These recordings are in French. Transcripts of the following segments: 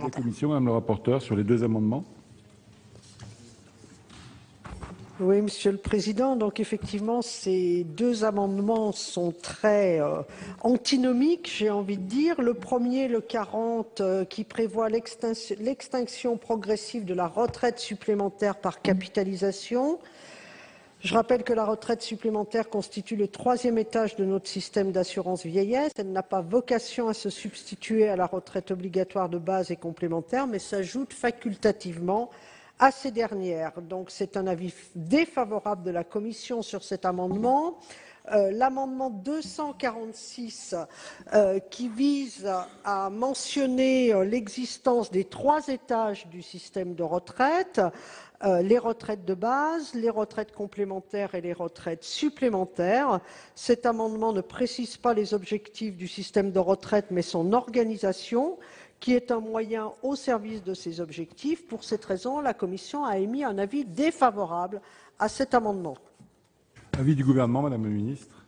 La commission, Madame le rapporteur, sur les deux amendements. Oui, Monsieur le Président. Donc effectivement, ces deux amendements sont très antinomiques, j'ai envie de dire. Le premier, le 40, qui prévoit l'extinction progressive de la retraite supplémentaire par capitalisation. Je rappelle que la retraite supplémentaire constitue le troisième étage de notre système d'assurance vieillesse. Elle n'a pas vocation à se substituer à la retraite obligatoire de base et complémentaire, mais s'ajoute facultativement à ces dernières. Donc c'est un avis défavorable de la Commission sur cet amendement. L'amendement 246 qui vise à mentionner l'existence des trois étages du système de retraite, les retraites de base, les retraites complémentaires et les retraites supplémentaires. Cet amendement ne précise pas les objectifs du système de retraite, mais son organisation, qui est un moyen au service de ces objectifs. Pour cette raison, la Commission a émis un avis défavorable à cet amendement. Avis du gouvernement, Madame la ministre.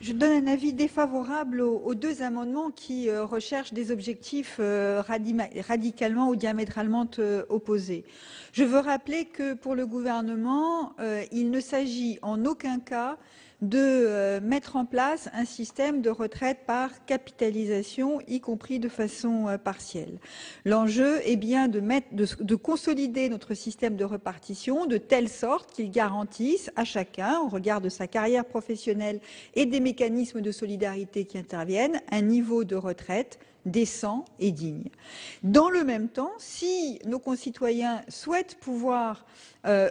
Je donne un avis défavorable aux deux amendements qui recherchent des objectifs radicalement ou diamétralement opposés. Je veux rappeler que pour le gouvernement, il ne s'agit en aucun cas de mettre en place un système de retraite par capitalisation, y compris de façon partielle. L'enjeu est bien de consolider notre système de répartition de telle sorte qu'il garantisse à chacun, au regard de sa carrière professionnelle et des mécanismes de solidarité qui interviennent, un niveau de retraite décent et digne. Dans le même temps, si nos concitoyens souhaitent pouvoir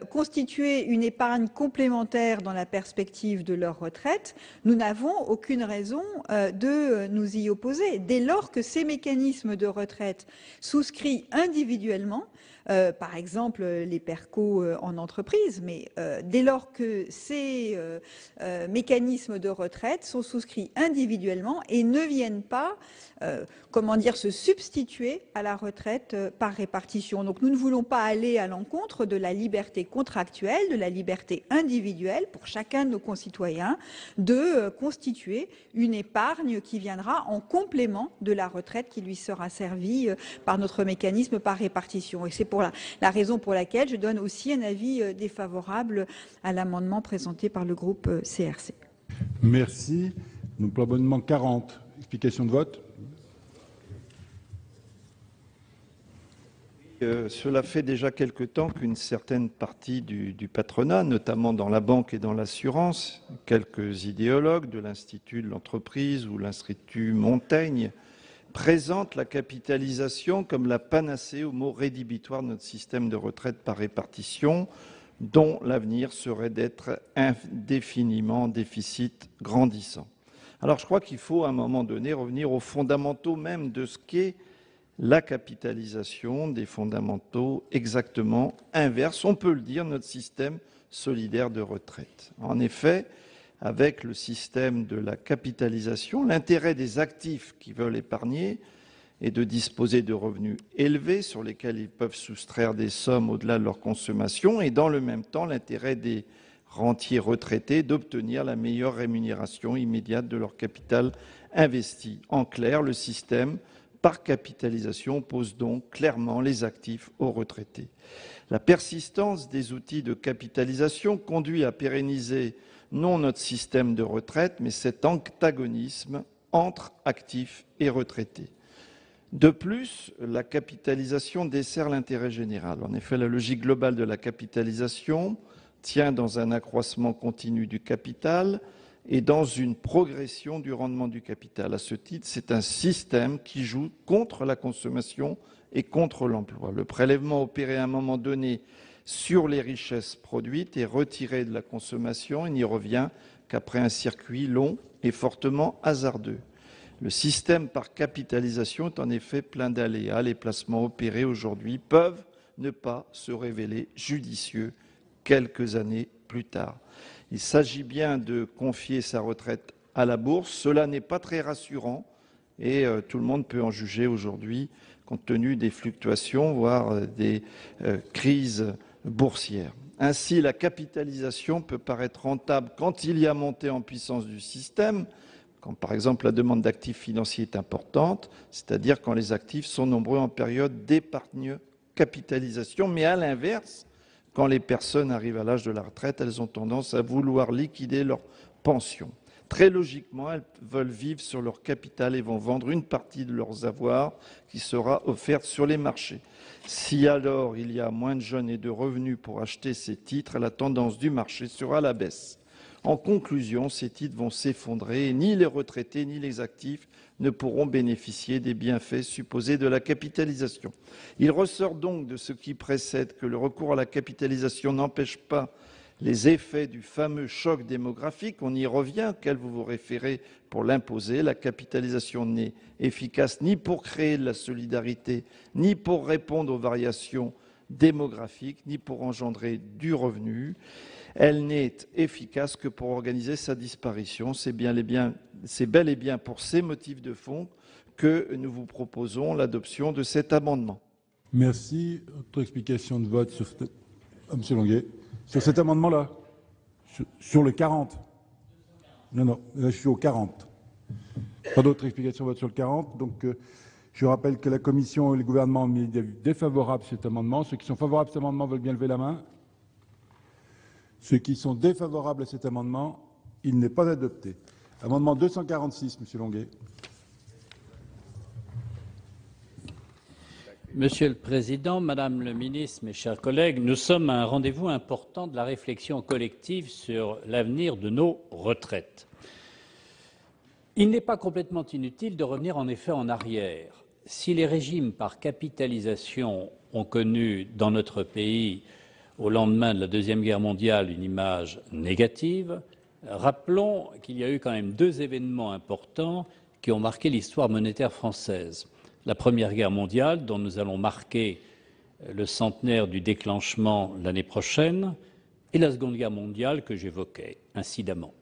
constituer une épargne complémentaire dans la perspective de leur retraite, nous n'avons aucune raison de nous y opposer. Dès lors que ces mécanismes de retraite souscrits individuellement, par exemple les PERCO en entreprise, mais dès lors que ces mécanismes de retraite sont souscrits individuellement et ne viennent pas se substituer à la retraite par répartition. Donc nous ne voulons pas aller à l'encontre de la liberté contractuelle, de la liberté individuelle pour chacun de nos concitoyens de constituer une épargne qui viendra en complément de la retraite qui lui sera servie par notre mécanisme par répartition. Et c'est pour la raison pour laquelle je donne aussi un avis défavorable à l'amendement présenté par le groupe CRC. Merci. Donc pour l'amendement 40, explication de vote. Cela fait déjà quelque temps qu'une certaine partie du patronat, notamment dans la banque et dans l'assurance, quelques idéologues de l'Institut de l'entreprise ou l'Institut Montaigne, présentent la capitalisation comme la panacée au mot rédhibitoire de notre système de retraite par répartition, dont l'avenir serait d'être indéfiniment en déficit grandissant. Alors je crois qu'il faut à un moment donné revenir aux fondamentaux même de ce qu'est la capitalisation, des fondamentaux exactement inverses, on peut le dire, notre système solidaire de retraite. En effet, avec le système de la capitalisation, l'intérêt des actifs qui veulent épargner est de disposer de revenus élevés sur lesquels ils peuvent soustraire des sommes au-delà de leur consommation et dans le même temps l'intérêt des rentiers retraités d'obtenir la meilleure rémunération immédiate de leur capital investi. En clair, le système par capitalisation pose donc clairement les actifs aux retraités. La persistance des outils de capitalisation conduit à pérenniser non notre système de retraite, mais cet antagonisme entre actifs et retraités. De plus, la capitalisation dessert l'intérêt général. En effet, la logique globale de la capitalisation tient dans un accroissement continu du capital et dans une progression du rendement du capital. À ce titre, c'est un système qui joue contre la consommation et contre l'emploi. Le prélèvement opéré à un moment donné sur les richesses produites est retiré de la consommation et n'y revient qu'après un circuit long et fortement hasardeux. Le système par capitalisation est en effet plein d'aléas. Les placements opérés aujourd'hui peuvent ne pas se révéler judicieux quelques années plus tard. Il s'agit bien de confier sa retraite à la bourse. Cela n'est pas très rassurant et tout le monde peut en juger aujourd'hui compte tenu des fluctuations, voire des crises boursières. Ainsi, la capitalisation peut paraître rentable quand il y a montée en puissance du système, quand par exemple la demande d'actifs financiers est importante, c'est-à-dire quand les actifs sont nombreux en période d'épargne capitalisation, mais à l'inverse, quand les personnes arrivent à l'âge de la retraite, elles ont tendance à vouloir liquider leur pension. Très logiquement, elles veulent vivre sur leur capital et vont vendre une partie de leurs avoirs qui sera offerte sur les marchés. Si alors il y a moins de jeunes et de revenus pour acheter ces titres, la tendance du marché sera à la baisse. En conclusion, ces titres vont s'effondrer et ni les retraités ni les actifs ne pourront bénéficier des bienfaits supposés de la capitalisation. Il ressort donc de ce qui précède que le recours à la capitalisation n'empêche pas les effets du fameux choc démographique, on y revient, auquel vous vous référez pour l'imposer. La capitalisation n'est efficace ni pour créer de la solidarité, ni pour répondre aux variations démographiques, ni pour engendrer du revenu. Elle n'est efficace que pour organiser sa disparition. C'est bel et bien pour ces motifs de fond que nous vous proposons l'adoption de cet amendement. Merci. Autre explication de vote sur Monsieur Longuet. Sur cet amendement-là, sur le 40. Non, là je suis au 40. Pas d'autre explication de vote sur le 40. Donc je rappelle que la Commission et le gouvernement ont mis des avis défavorables à cet amendement. Ceux qui sont favorables à cet amendement veulent bien lever la main. Ceux qui sont défavorables à cet amendement, il n'est pas adopté. Amendement 246, Monsieur Longuet. Monsieur le Président, Madame le Ministre, mes chers collègues, nous sommes à un rendez-vous important de la réflexion collective sur l'avenir de nos retraites. Il n'est pas complètement inutile de revenir en effet en arrière. Si les régimes par capitalisation ont connu dans notre pays, au lendemain de la Deuxième Guerre mondiale, une image négative, rappelons qu'il y a eu quand même deux événements importants qui ont marqué l'histoire monétaire française. La Première Guerre mondiale, dont nous allons marquer le centenaire du déclenchement l'année prochaine, et la Seconde Guerre mondiale que j'évoquais incidemment.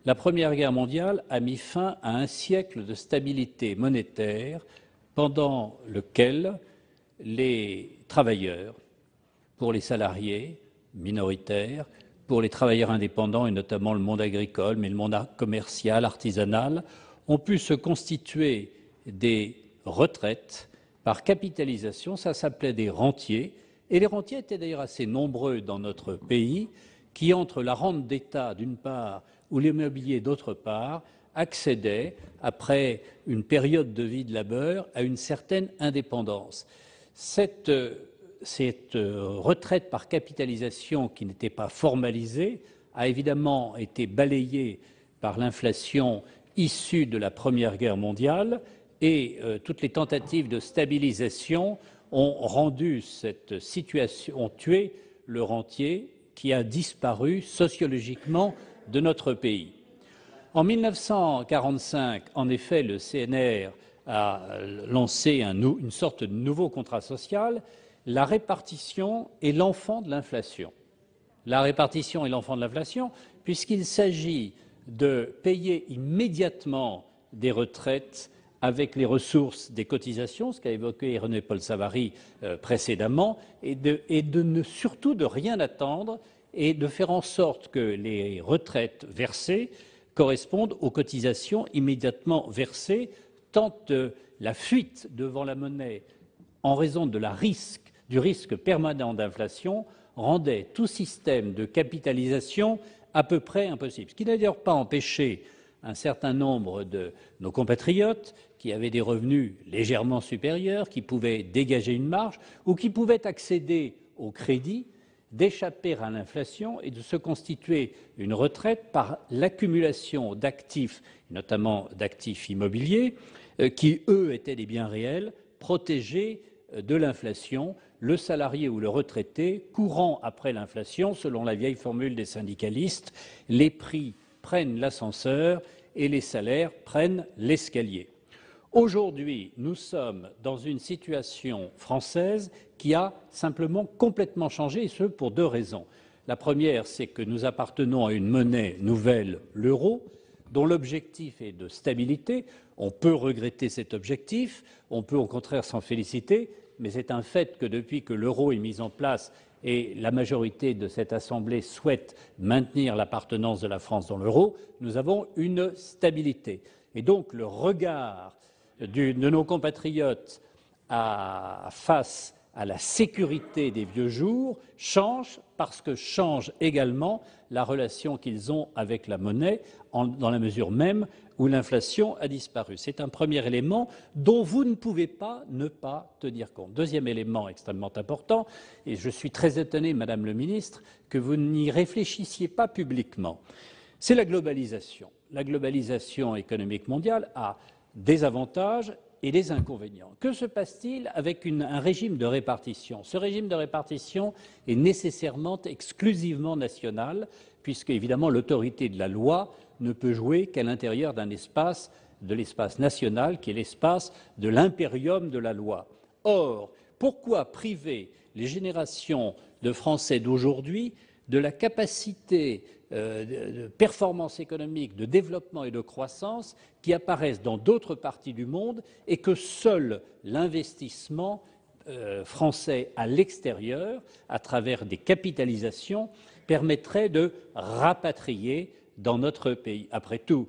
La Première Guerre mondiale a mis fin à un siècle de stabilité monétaire pendant lequel les travailleurs, pour les salariés minoritaires, pour les travailleurs indépendants et notamment le monde agricole, mais le monde commercial, artisanal, ont pu se constituer des retraites par capitalisation. Ça s'appelait des rentiers. Et les rentiers étaient d'ailleurs assez nombreux dans notre pays, qui, entre la rente d'État d'une part ou l'immobilier d'autre part, accédaient, après une période de vie de labeur, à une certaine indépendance. Cette retraite par capitalisation qui n'était pas formalisée a évidemment été balayée par l'inflation issue de la Première Guerre mondiale et toutes les tentatives de stabilisation ont rendu cette situation, ont tué le rentier qui a disparu sociologiquement de notre pays. En 1945, en effet, le CNR a lancé une sorte de nouveau contrat social. La répartition est l'enfant de l'inflation. La répartition est l'enfant de l'inflation puisqu'il s'agit de payer immédiatement des retraites avec les ressources des cotisations, ce qu'a évoqué René-Paul Savary précédemment, surtout de rien attendre et de faire en sorte que les retraites versées correspondent aux cotisations immédiatement versées, tant la fuite devant la monnaie en raison du risque permanent d'inflation rendait tout système de capitalisation à peu près impossible. Ce qui n'a d'ailleurs pas empêché un certain nombre de nos compatriotes qui avaient des revenus légèrement supérieurs, qui pouvaient dégager une marge ou qui pouvaient accéder au crédit, d'échapper à l'inflation et de se constituer une retraite par l'accumulation d'actifs, notamment d'actifs immobiliers, qui, eux, étaient des biens réels, protégés de l'inflation, le salarié ou le retraité courant après l'inflation, selon la vieille formule des syndicalistes, les prix prennent l'ascenseur et les salaires prennent l'escalier. Aujourd'hui, nous sommes dans une situation française qui a simplement complètement changé, et ce pour deux raisons. La première, c'est que nous appartenons à une monnaie nouvelle, l'euro. dont l'objectif est de stabilité. On peut regretter cet objectif, on peut au contraire s'en féliciter, mais c'est un fait que depuis que l'euro est mis en place et la majorité de cette Assemblée souhaite maintenir l'appartenance de la France dans l'euro, nous avons une stabilité. Et donc le regard de nos compatriotes face à la sécurité des vieux jours change parce que change également la relation qu'ils ont avec la monnaie dans la mesure même où l'inflation a disparu. C'est un premier élément dont vous ne pouvez pas ne pas tenir compte. Deuxième élément extrêmement important, et je suis très étonné, Madame le Ministre, que vous n'y réfléchissiez pas publiquement, c'est la globalisation. La globalisation économique mondiale a des avantages et des inconvénients. Que se passe-t-il avec un régime de répartition? Ce régime de répartition est nécessairement exclusivement national, puisque évidemment l'autorité de la loi ne peut jouer qu'à l'intérieur d'un espace, de l'espace national, qui est l'espace de l'impérium de la loi. Or, pourquoi priver les générations de Français d'aujourd'hui de la capacité de performance économique, de développement et de croissance qui apparaissent dans d'autres parties du monde et que seul l'investissement français à l'extérieur, à travers des capitalisations, permettrait de rapatrier dans notre pays. Après tout,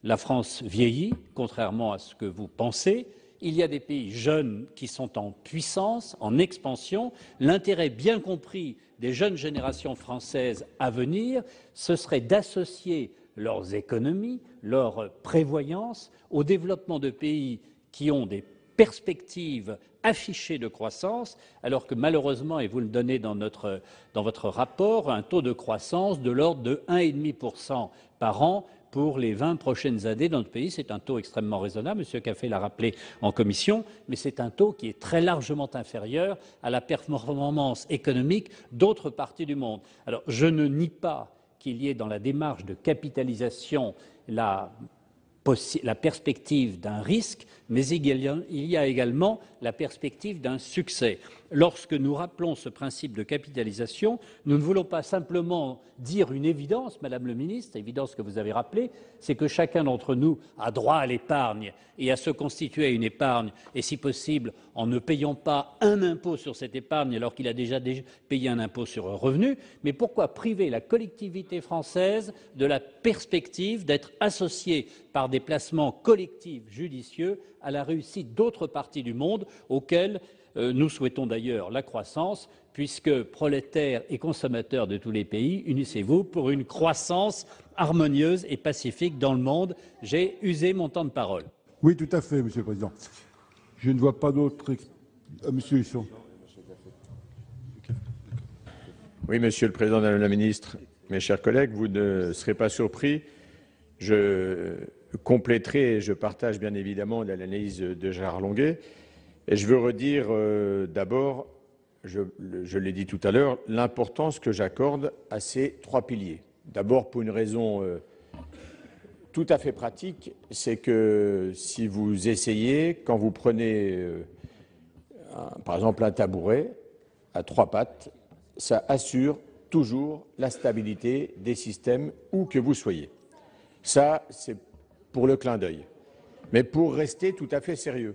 la France vieillit, contrairement à ce que vous pensez. Il y a des pays jeunes qui sont en puissance, en expansion. L'intérêt bien compris des jeunes générations françaises à venir, ce serait d'associer leurs économies, leur prévoyance au développement de pays qui ont des perspectives affichées de croissance, alors que malheureusement, et vous le donnez dans votre rapport, un taux de croissance de l'ordre de 1,5% par an pour les 20 prochaines années dans notre pays. C'est un taux extrêmement raisonnable, M. Caffé l'a rappelé en commission, mais c'est un taux qui est très largement inférieur à la performance économique d'autres parties du monde. Alors, je ne nie pas qu'il y ait dans la démarche de capitalisation la perspective d'un risque, mais il y a également la perspective d'un succès. Lorsque nous rappelons ce principe de capitalisation, nous ne voulons pas simplement dire une évidence, Madame le Ministre, évidence que vous avez rappelée, c'est que chacun d'entre nous a droit à l'épargne et à se constituer une épargne, et si possible, en ne payant pas un impôt sur cette épargne alors qu'il a déjà payé un impôt sur un revenu, mais pourquoi priver la collectivité française de la perspective d'être associée par des placements collectifs judicieux à la réussite d'autres parties du monde auxquelles nous souhaitons d'ailleurs la croissance, puisque prolétaires et consommateurs de tous les pays, unissez-vous pour une croissance harmonieuse et pacifique dans le monde. J'ai usé mon temps de parole. Oui, tout à fait, Monsieur le Président. Je ne vois pas d'autres... Monsieur Husson. Oui, Monsieur le Président, Madame la Ministre, mes chers collègues, vous ne serez pas surpris. Je compléterai et je partage bien évidemment l'analyse de Gérard Longuet. Et je veux redire d'abord, je l'ai dit tout à l'heure, l'importance que j'accorde à ces trois piliers. D'abord pour une raison tout à fait pratique, c'est que si vous essayez, quand vous prenez par exemple un tabouret à trois pattes, ça assure toujours la stabilité des systèmes où que vous soyez. Ça, c'est pour le clin d'œil. Mais pour rester tout à fait sérieux,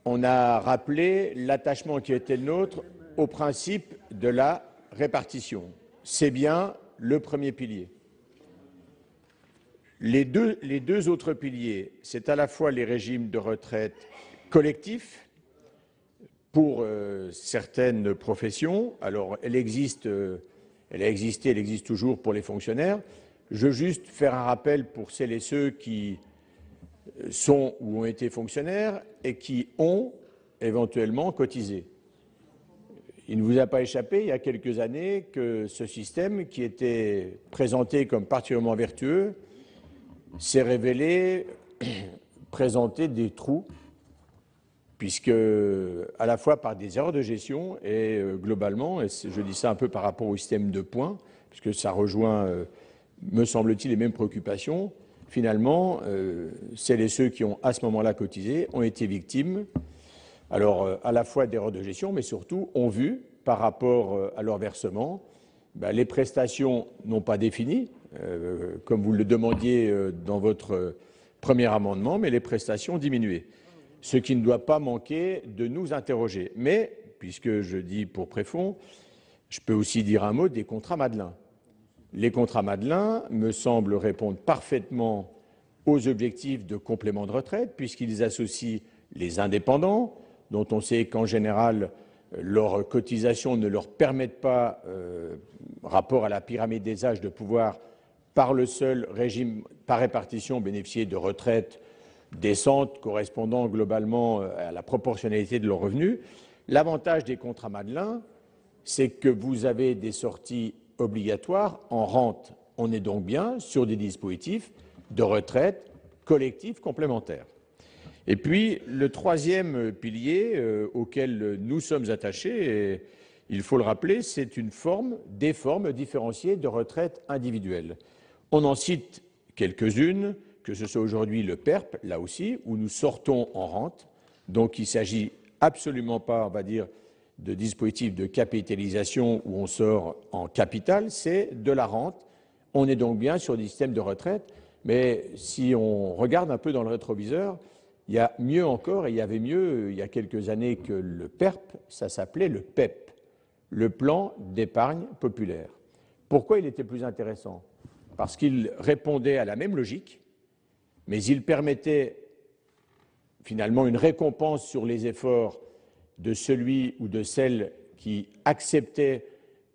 on a rappelé l'attachement qui était le nôtre au principe de la répartition. C'est bien le premier pilier. Les deux autres piliers, c'est à la fois les régimes de retraite collectifs pour certaines professions. Alors, elle existe toujours pour les fonctionnaires. Je veux juste faire un rappel pour celles et ceux qui sont ou ont été fonctionnaires et qui ont éventuellement cotisé. Il ne vous a pas échappé il y a quelques années que ce système qui était présenté comme particulièrement vertueux s'est révélé présenter des trous, puisque à la fois par des erreurs de gestion et globalement, et je dis ça un peu par rapport au système de points, puisque ça rejoint, me semble-t-il, les mêmes préoccupations. Finalement, celles et ceux qui ont à ce moment-là cotisé ont été victimes, alors à la fois d'erreurs de gestion, mais surtout ont vu, par rapport à leur versement, les prestations non pas définies, comme vous le demandiez dans votre premier amendement, mais les prestations diminuées, ce qui ne doit pas manquer de nous interroger. Mais, puisque je dis pour Préfond, je peux aussi dire un mot des contrats Madelin. Les contrats Madelin me semblent répondre parfaitement aux objectifs de complément de retraite, puisqu'ils associent les indépendants, dont on sait qu'en général, leurs cotisations ne leur permettent pas, rapport à la pyramide des âges, de pouvoir, par le seul régime par répartition, bénéficier de retraites décentes, correspondant globalement à la proportionnalité de leurs revenus. L'avantage des contrats Madelin, c'est que vous avez des sorties obligatoires en rente. On est donc bien sur des dispositifs de retraite collectifs complémentaires. Et puis, le troisième pilier auquel nous sommes attachés, et il faut le rappeler, c'est des formes différenciées de retraite individuelle. On en cite quelques-unes, que ce soit aujourd'hui le PERP, là aussi, où nous sortons en rente. Donc, il ne s'agit absolument pas, on va dire, de dispositifs de capitalisation où on sort en capital, c'est de la rente. On est donc bien sur des systèmes de retraite. Mais si on regarde un peu dans le rétroviseur, il y a mieux encore, et il y avait mieux il y a quelques années que le PERP, ça s'appelait le PEP, le plan d'épargne populaire. Pourquoi il était plus intéressant? Parce qu'il répondait à la même logique, mais il permettait finalement une récompense sur les efforts de celui ou de celle qui acceptait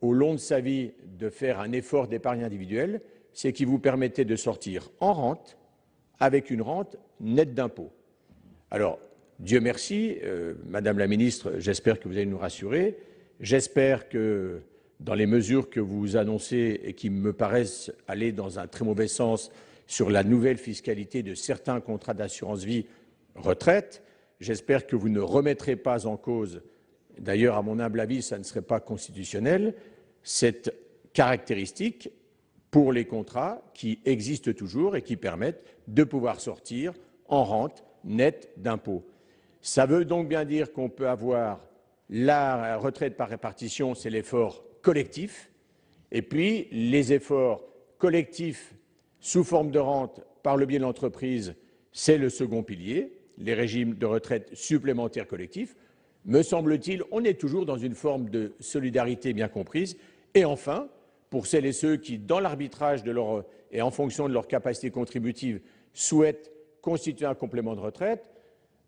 au long de sa vie de faire un effort d'épargne individuelle, c'est qui vous permettait de sortir en rente avec une rente nette d'impôts. Alors, Dieu merci, Madame la Ministre, j'espère que vous allez nous rassurer. J'espère que dans les mesures que vous annoncez et qui me paraissent aller dans un très mauvais sens sur la nouvelle fiscalité de certains contrats d'assurance vie retraite, j'espère que vous ne remettrez pas en cause, d'ailleurs à mon humble avis ça ne serait pas constitutionnel, cette caractéristique pour les contrats qui existent toujours et qui permettent de pouvoir sortir en rente nette d'impôts. Ça veut donc bien dire qu'on peut avoir la retraite par répartition, c'est l'effort collectif, et puis les efforts collectifs sous forme de rente par le biais de l'entreprise, c'est le second pilier, les régimes de retraite supplémentaires collectifs. Me semble-t-il, on est toujours dans une forme de solidarité bien comprise. Et enfin, pour celles et ceux qui, dans l'arbitrage et en fonction de leur capacité contributive, souhaitent constituer un complément de retraite,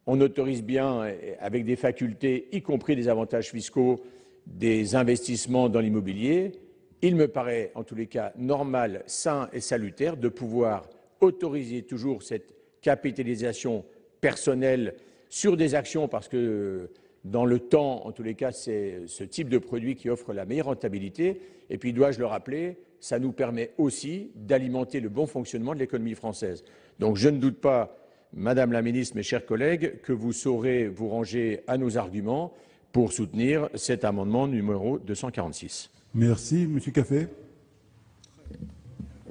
on autorise bien, avec des facultés, y compris des avantages fiscaux, des investissements dans l'immobilier. Il me paraît, en tous les cas, normal, sain et salutaire de pouvoir autoriser toujours cette capitalisation personnelle sur des actions, parce que dans le temps, en tous les cas, c'est ce type de produit qui offre la meilleure rentabilité. Et puis, dois-je le rappeler, ça nous permet aussi d'alimenter le bon fonctionnement de l'économie française. Donc, je ne doute pas, Madame la Ministre, mes chers collègues, que vous saurez vous ranger à nos arguments pour soutenir cet amendement numéro 246. Merci. Monsieur Café.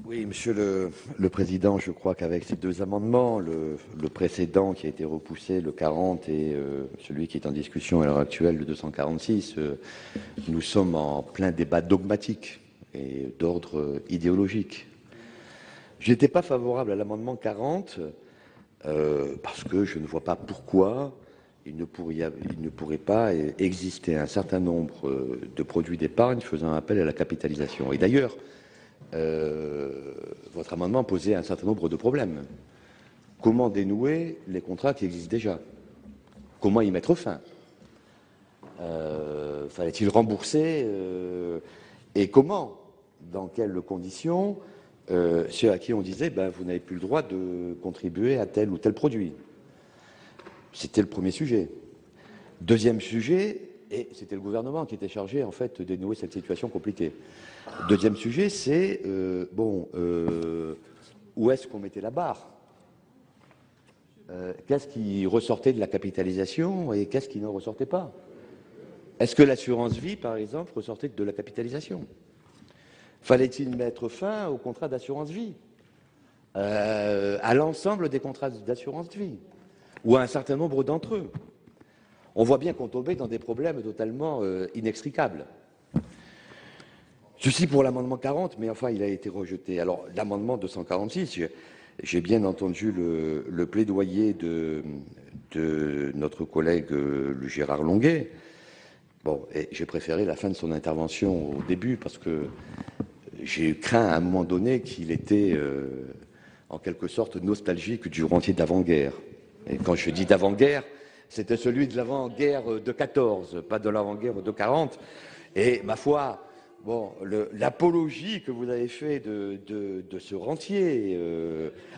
Oui, Monsieur le Président, je crois qu'avec ces deux amendements, le précédent qui a été repoussé, le 40, et celui qui est en discussion à l'heure actuelle, le 246, nous sommes en plein débat dogmatique et d'ordre idéologique. Je n'étais pas favorable à l'amendement 40 parce que je ne vois pas pourquoi il ne pourrait pas exister un certain nombre de produits d'épargne faisant appel à la capitalisation. Et d'ailleurs, votre amendement posait un certain nombre de problèmes. Comment dénouer les contrats qui existent déjà? Comment y mettre fin? Fallait-il rembourser et comment? Dans quelles conditions ceux à qui on disait vous n'avez plus le droit de contribuer à tel ou tel produit? C'était le premier sujet. Deuxième sujet, et c'était le gouvernement qui était chargé en fait de dénouer cette situation compliquée. Deuxième sujet, c'est où est-ce qu'on mettait la barre? Qu'est-ce qui ressortait de la capitalisation et qu'est-ce qui n'en ressortait pas? Est-ce que l'assurance vie, par exemple, ressortait de la capitalisation? Fallait-il mettre fin au contrat d'assurance vie, à l'ensemble des contrats d'assurance vie, ou à un certain nombre d'entre eux? On voit bien qu'on tombait dans des problèmes totalement inextricables. Je suis pour l'amendement 40, mais enfin, il a été rejeté. Alors, l'amendement 246, j'ai bien entendu le plaidoyer de notre collègue le Gérard Longuet. Bon, et j'ai préféré la fin de son intervention au début parce que j'ai craint à un moment donné qu'il était en quelque sorte nostalgique du rentier d'avant-guerre. Et quand je dis d'avant-guerre, c'était celui de l'avant-guerre de 14, pas de l'avant-guerre de 40. Et ma foi, bon, l'apologie que vous avez fait de ce rentier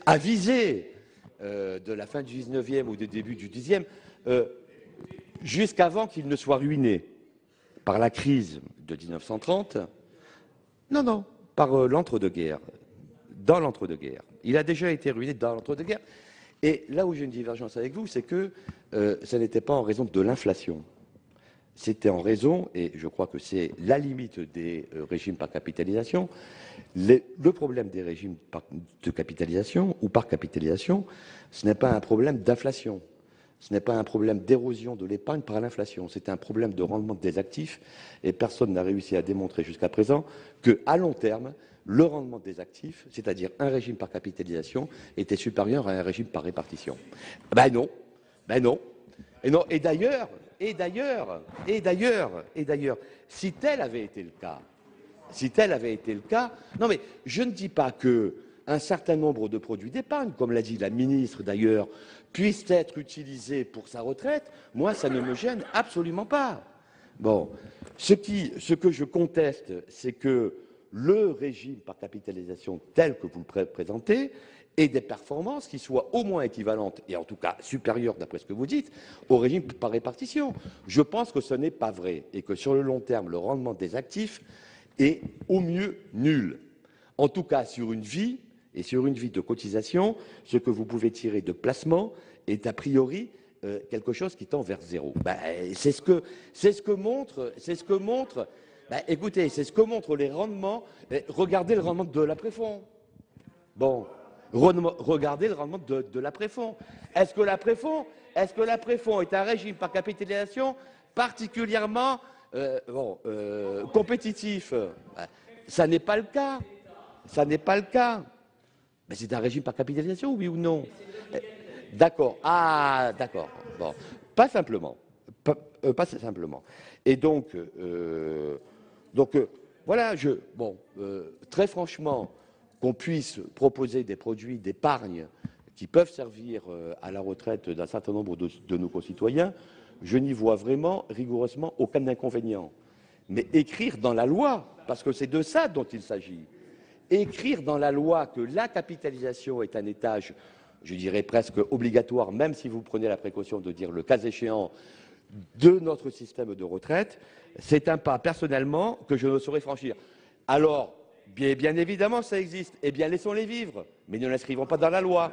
avisé de la fin du 19e ou du début du 10e, jusqu'avant qu'il ne soit ruiné par la crise de 1930, non, par l'entre-deux-guerres, dans l'entre-deux-guerres. Il a déjà été ruiné dans l'entre-deux-guerres. Et là où j'ai une divergence avec vous, c'est que ça n'était pas en raison de l'inflation. C'était en raison, et je crois que c'est la limite des régimes par capitalisation, le problème des régimes de capitalisation ou par capitalisation, ce n'est pas un problème d'inflation, ce n'est pas un problème d'érosion de l'épargne par l'inflation, c'est un problème de rendement des actifs, et personne n'a réussi à démontrer jusqu'à présent qu'à long terme, le rendement des actifs, c'est-à-dire un régime par capitalisation, était supérieur à un régime par répartition. Ben non. Et d'ailleurs, si tel avait été le cas, non mais je ne dis pas que un certain nombre de produits d'épargne, comme l'a dit la ministre d'ailleurs, puissent être utilisés pour sa retraite, moi ça ne me gêne absolument pas. Bon, ce que je conteste, c'est que le régime par capitalisation tel que vous le présentez ait des performances qui soient au moins équivalentes, et en tout cas supérieures, d'après ce que vous dites, au régime par répartition. Je pense que ce n'est pas vrai, et que sur le long terme, le rendement des actifs est au mieux nul. En tout cas, sur une vie, et sur une vie de cotisation, ce que vous pouvez tirer de placement est a priori quelque chose qui tend vers zéro. Ben, c'est ce que montre. Écoutez, c'est ce que montrent les rendements. Regardez le rendement de l'après-fonds. Bon, regardez le rendement de l'après-fonds. Est-ce que l'après-fonds est un régime par capitalisation particulièrement compétitif? Ça n'est pas le cas. Mais c'est un régime par capitalisation, oui ou non? D'accord. Ah, d'accord. Bon, pas simplement. Pas simplement. Et donc, voilà, très franchement, qu'on puisse proposer des produits d'épargne qui peuvent servir à la retraite d'un certain nombre de nos concitoyens, je n'y vois vraiment, rigoureusement, aucun inconvénient. Mais écrire dans la loi, parce que c'est de ça dont il s'agit, écrire dans la loi que la capitalisation est un étage, je dirais presque obligatoire, même si vous prenez la précaution de dire le cas échéant, de notre système de retraite, c'est un pas, personnellement, que je ne saurais franchir. Alors, bien évidemment, ça existe. Eh bien, laissons-les vivre, mais ne l'inscrivons pas dans la loi.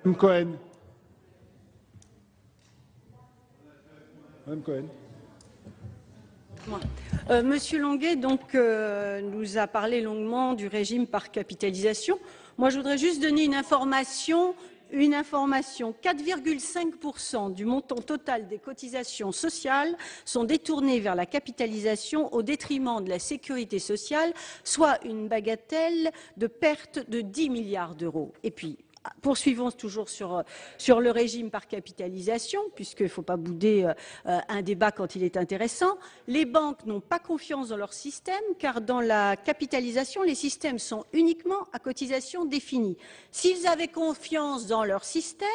Madame Cohen. Madame Cohen. Monsieur Longuet nous a parlé longuement du régime par capitalisation. Moi, je voudrais juste donner une information. 4,5% du montant total des cotisations sociales sont détournés vers la capitalisation au détriment de la sécurité sociale, soit une bagatelle de perte de 10 milliards d'euros. Et puis, poursuivons toujours sur le régime par capitalisation, puisqu'il ne faut pas bouder un débat quand il est intéressant. Les banques n'ont pas confiance dans leur système, car dans la capitalisation, les systèmes sont uniquement à cotisation définie. S'ils avaient confiance dans leur système,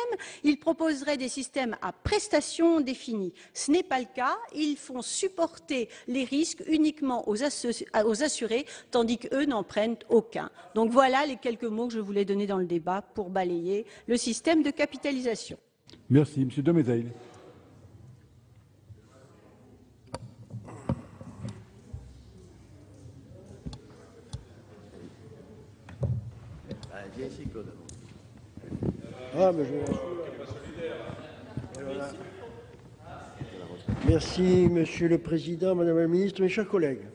ils proposeraient des systèmes à prestations définies. Ce n'est pas le cas. Ils font supporter les risques uniquement aux assurés, tandis qu'eux n'en prennent aucun. Donc voilà les quelques mots que je voulais donner dans le débat pour balayer le système de capitalisation. Merci. Monsieur Demézeil. Merci, Monsieur le Président, Madame la Ministre, mes chers collègues.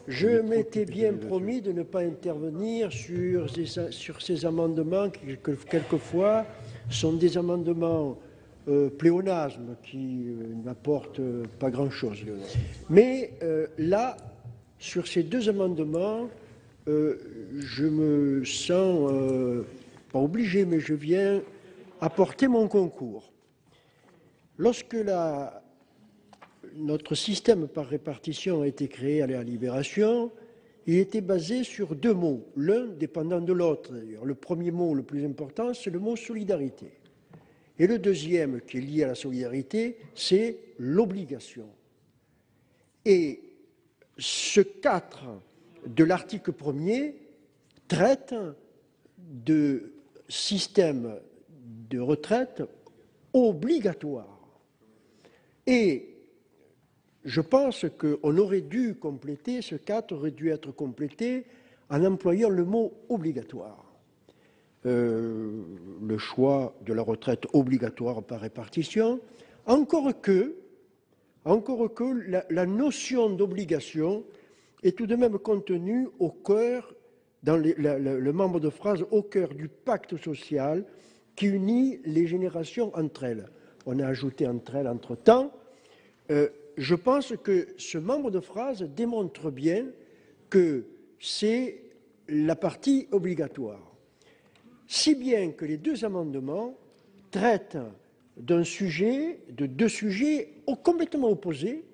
Je m'étais bien promis de ne pas intervenir sur ces amendements qui, quelquefois, sont des amendements pléonasmes qui n'apportent pas grand-chose. Mais là, sur ces deux amendements, je me sens pas obligé, mais je viens apporter mon concours. Lorsque notre système par répartition a été créé à la Libération, il était basé sur deux mots, l'un dépendant de l'autre. D'ailleurs, le premier mot le plus important, c'est le mot solidarité. Et le deuxième, qui est lié à la solidarité, c'est l'obligation. Et ce 4 de l'article 1er traite de système de retraite obligatoire. Et je pense qu'on aurait dû compléter, ce 4 aurait dû être complété en employant le mot obligatoire. Le choix de la retraite obligatoire par répartition, encore que la notion d'obligation est tout de même contenue au cœur, dans le membre de phrase, au cœur du pacte social qui unit les générations entre elles. On a ajouté entre elles entre-temps. Je pense que ce membre de phrase démontre bien que c'est la partie obligatoire. Si bien que les deux amendements traitent de deux sujets complètement opposés,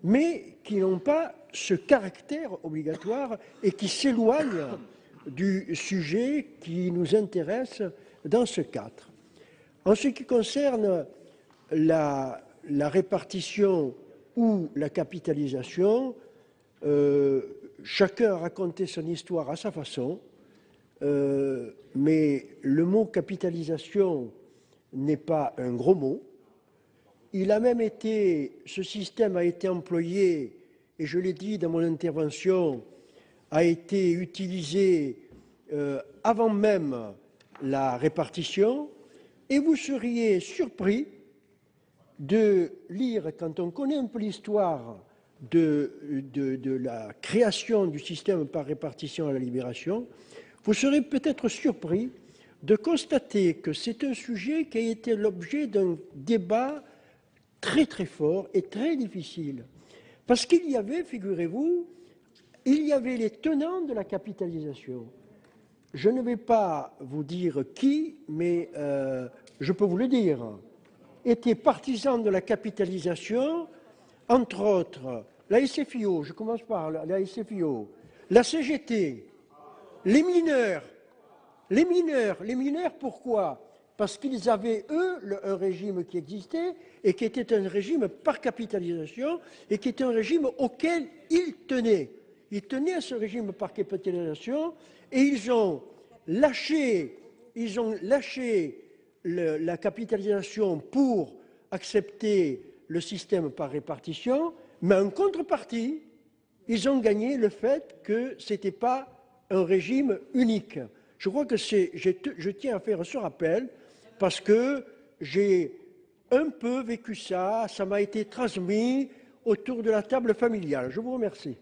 mais qui n'ont pas ce caractère obligatoire et qui s'éloignent du sujet qui nous intéresse dans ce cadre. En ce qui concerne la répartition ou la capitalisation, chacun a raconté son histoire à sa façon, mais le mot capitalisation n'est pas un gros mot. Ce système a été employé, et je l'ai dit dans mon intervention, a été utilisé avant même la répartition, et vous seriez surpris de lire, quand on connaît un peu l'histoire de la création du système par répartition à la Libération, vous serez peut-être surpris de constater que c'est un sujet qui a été l'objet d'un débat très très fort et très difficile. Parce qu'il y avait, figurez-vous, les tenants de la capitalisation. Je ne vais pas vous dire qui, mais je peux vous le dire, étaient partisans de la capitalisation, entre autres la SFIO, je commence par la SFIO, la CGT, les mineurs, pourquoi? Parce qu'ils avaient, eux, un régime qui existait et qui était un régime par capitalisation et qui était un régime auquel ils tenaient. Ils tenaient à ce régime par capitalisation et ils ont lâché la capitalisation pour accepter le système par répartition, mais en contrepartie, ils ont gagné le fait que ce n'était pas un régime unique. Je crois que je tiens à faire ce rappel parce que j'ai un peu vécu ça, ça m'a été transmis autour de la table familiale. Je vous remercie.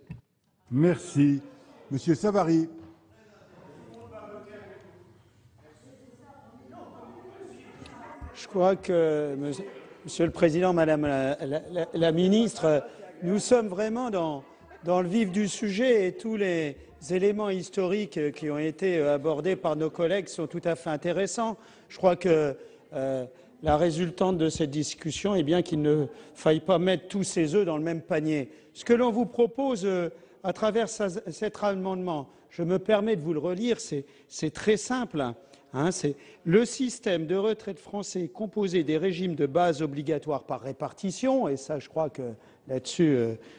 Merci. Monsieur Savary. Je crois que, Monsieur le Président, Madame la Ministre, nous sommes vraiment dans le vif du sujet et tous les éléments historiques qui ont été abordés par nos collègues sont tout à fait intéressants. Je crois que la résultante de cette discussion est bien qu'il ne faille pas mettre tous ses œufs dans le même panier. Ce que l'on vous propose à travers cet amendement, je me permets de vous le relire, c'est très simple. C'est le système de retraite français composé des régimes de base obligatoires par répartition, et ça je crois que là-dessus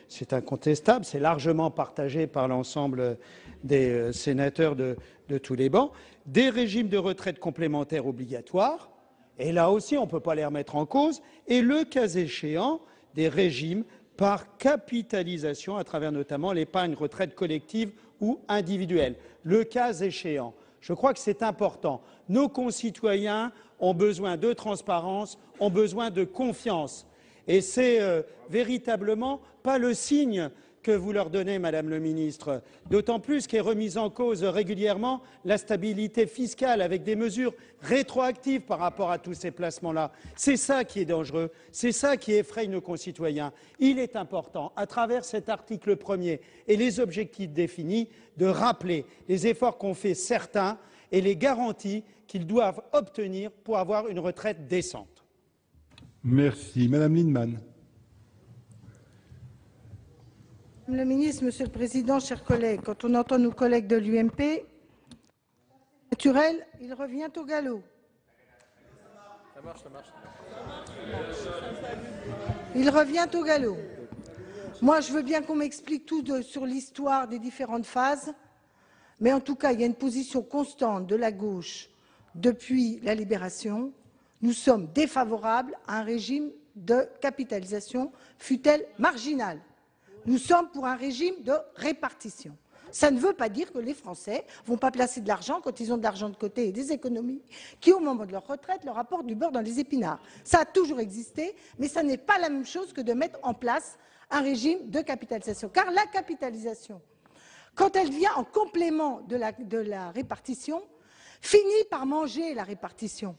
c'est incontestable, c'est largement partagé par l'ensemble des sénateurs de tous les bancs, des régimes de retraite complémentaires obligatoires, et là aussi on ne peut pas les remettre en cause, et le cas échéant des régimes par capitalisation à travers notamment l'épargne retraite collective ou individuelle, le cas échéant. Je crois que c'est important. Nos concitoyens ont besoin de transparence, ont besoin de confiance. Et c'est véritablement pas le signe que vous leur donnez, Madame le ministre, d'autant plus qu'est remise en cause régulièrement la stabilité fiscale avec des mesures rétroactives par rapport à tous ces placements-là. C'est ça qui est dangereux, c'est ça qui effraie nos concitoyens. Il est important, à travers cet article 1er et les objectifs définis, de rappeler les efforts qu'ont fait certains et les garanties qu'ils doivent obtenir pour avoir une retraite décente. Merci. Madame Lienemann. Madame la ministre, Monsieur le Président, chers collègues, quand on entend nos collègues de l'UMP, naturel, il revient au galop. Ça marche. Il revient au galop. Moi, je veux bien qu'on m'explique tout sur l'histoire des différentes phases, mais en tout cas, il y a une position constante de la gauche depuis la Libération. Nous sommes défavorables à un régime de capitalisation, fût-elle marginale. Nous sommes pour un régime de répartition. Ça ne veut pas dire que les Français ne vont pas placer de l'argent quand ils ont de l'argent de côté et des économies qui, au moment de leur retraite, leur apportent du beurre dans les épinards. Ça a toujours existé, mais ça n'est pas la même chose que de mettre en place un régime de capitalisation. Car la capitalisation, quand elle vient en complément de la répartition, finit par manger la répartition.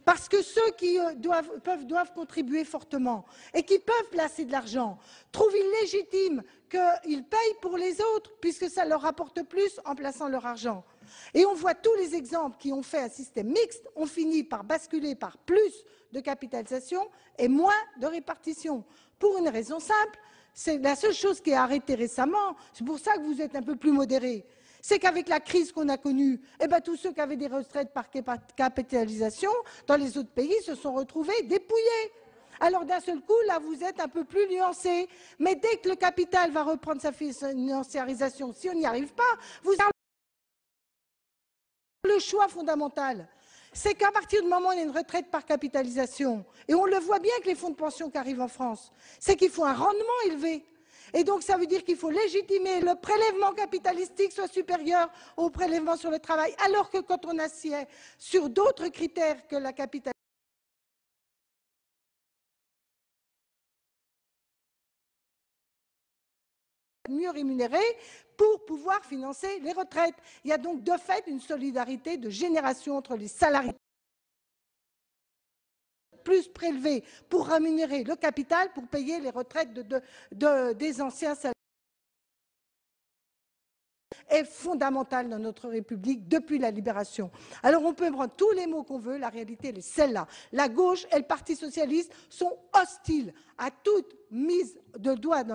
Parce que ceux qui doivent contribuer fortement et qui peuvent placer de l'argent trouvent illégitime qu'ils payent pour les autres puisque ça leur rapporte plus en plaçant leur argent. Et on voit tous les exemples qui ont fait un système mixte ont fini par basculer par plus de capitalisation et moins de répartition. Pour une raison simple, c'est la seule chose qui est arrêtée récemment, c'est pour ça que vous êtes un peu plus modérés. C'est qu'avec la crise qu'on a connue, tous ceux qui avaient des retraites par capitalisation dans les autres pays se sont retrouvés dépouillés. Alors d'un seul coup, là, vous êtes un peu plus nuancés. Mais dès que le capital va reprendre sa financiarisation, si on n'y arrive pas, vous avez le choix fondamental. C'est qu'à partir du moment où on a une retraite par capitalisation, et on le voit bien avec les fonds de pension qui arrivent en France, c'est qu'il faut un rendement élevé. Et donc, ça veut dire qu'il faut légitimer le prélèvement capitalistique soit supérieur au prélèvement sur le travail, alors que quand on assied sur d'autres critères que la capitalisation, mieux rémunérés pour pouvoir financer les retraites. Il y a donc de fait une solidarité de génération entre les salariés plus prélevés pour rémunérer le capital pour payer les retraites des anciens salariés est fondamentale dans notre République depuis la Libération. Alors on peut prendre tous les mots qu'on veut, la réalité elle est celle-là. La gauche et le Parti socialiste sont hostiles à toute mise de doigt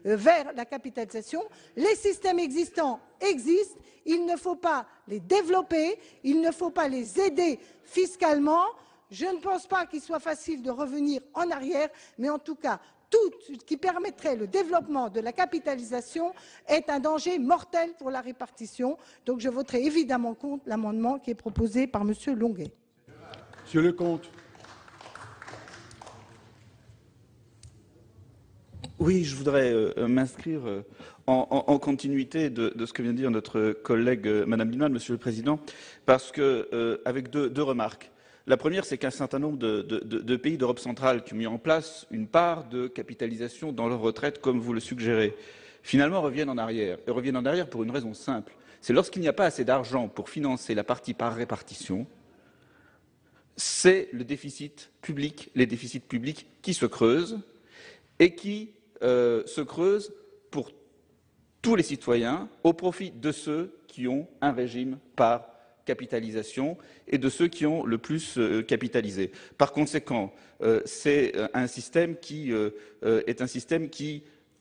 vers la capitalisation. Les systèmes existants existent, il ne faut pas les développer, il ne faut pas les aider fiscalement. Je ne pense pas qu'il soit facile de revenir en arrière, mais en tout cas, tout ce qui permettrait le développement de la capitalisation est un danger mortel pour la répartition. Donc je voterai évidemment contre l'amendement qui est proposé par M. Longuet. Monsieur Lecomte. Oui, je voudrais m'inscrire en continuité de ce que vient de dire notre collègue Madame Lienemann, Monsieur le Président, parce que avec deux remarques. La première, c'est qu'un certain nombre de pays d'Europe centrale qui ont mis en place une part de capitalisation dans leur retraite, comme vous le suggérez, finalement reviennent en arrière. Et reviennent en arrière pour une raison simple. C'est lorsqu'il n'y a pas assez d'argent pour financer la partie par répartition, c'est le déficit public, les déficits publics qui se creusent et qui se creusent pour tous les citoyens au profit de ceux qui ont un régime par capitalisation et de ceux qui ont le plus capitalisé. Par conséquent, c'est un système qui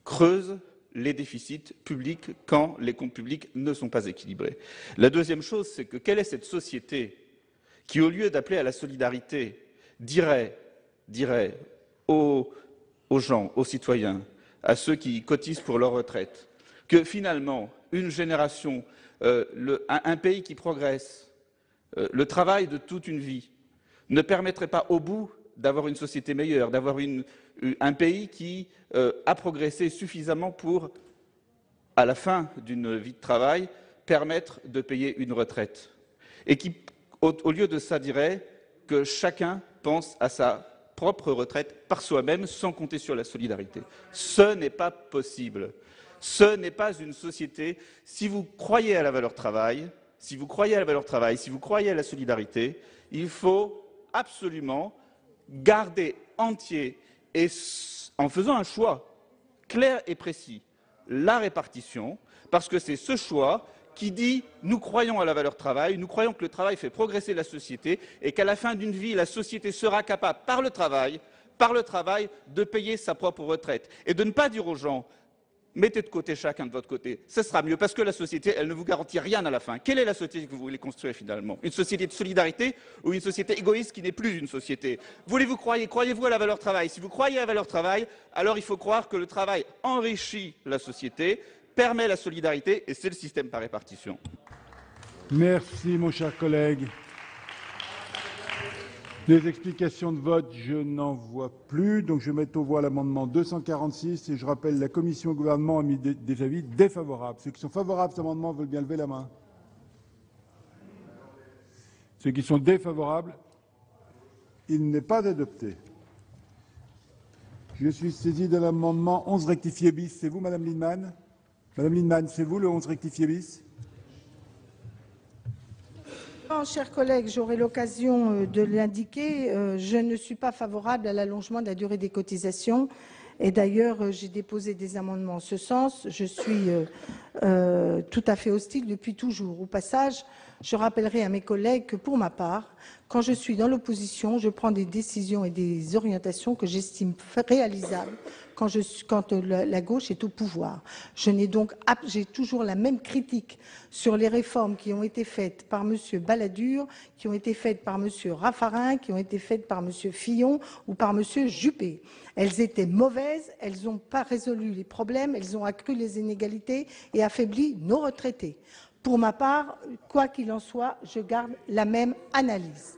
creuse les déficits publics quand les comptes publics ne sont pas équilibrés. La deuxième chose, c'est que quelle est cette société qui, au lieu d'appeler à la solidarité, dirait aux gens, aux citoyens, à ceux qui cotisent pour leur retraite, que finalement, une génération, un pays qui progresse, le travail de toute une vie, ne permettrait pas au bout d'avoir une société meilleure, d'avoir un pays qui a progressé suffisamment pour, à la fin d'une vie de travail, permettre de payer une retraite. Et qui, au lieu de ça, dirait que chacun pense à sa propre retraite par soi-même sans compter sur la solidarité. Ce n'est pas possible. Ce n'est pas une société. Si vous croyez à la valeur travail, si vous croyez à la solidarité, il faut absolument garder entier et en faisant un choix clair et précis, la répartition, parce que c'est ce choix qui dit « nous croyons à la valeur travail, nous croyons que le travail fait progresser la société et qu'à la fin d'une vie, la société sera capable, par le travail, de payer sa propre retraite. » Et de ne pas dire aux gens « mettez de côté chacun de votre côté, ce sera mieux, parce que la société, elle ne vous garantit rien à la fin. » Quelle est la société que vous voulez construire finalement? Une société de solidarité ou une société égoïste qui n'est plus une société? Croyez-vous à la valeur travail? Si vous croyez à la valeur travail, alors il faut croire que le travail enrichit la société, permet la solidarité, et c'est le système par répartition. Merci, mon cher collègue. Des explications de vote, je n'en vois plus. Donc, je mets aux voix l'amendement 246 et je rappelle, la commission et le gouvernement ont mis des avis défavorables. Ceux qui sont favorables à cet amendement veulent bien lever la main. Ceux qui sont défavorables, il n'est pas adopté. Je suis saisi de l'amendement 11 rectifié bis. C'est vous, Madame Lienemann? Madame Lienemann, c'est vous le 11 rectifié bis? Non, chers collègues, j'aurai l'occasion de l'indiquer. Je ne suis pas favorable à l'allongement de la durée des cotisations. Et d'ailleurs, j'ai déposé des amendements en ce sens. Je suis tout à fait hostile depuis toujours. Au passage, je rappellerai à mes collègues que pour ma part, quand je suis dans l'opposition, je prends des décisions et des orientations que j'estime réalisables quand la gauche est au pouvoir. J'ai toujours la même critique sur les réformes qui ont été faites par M. Balladur, qui ont été faites par M. Raffarin, qui ont été faites par M. Fillon ou par M. Juppé. Elles étaient mauvaises, elles n'ont pas résolu les problèmes, elles ont accru les inégalités et affaibli nos retraités. Pour ma part, quoi qu'il en soit, je garde la même analyse.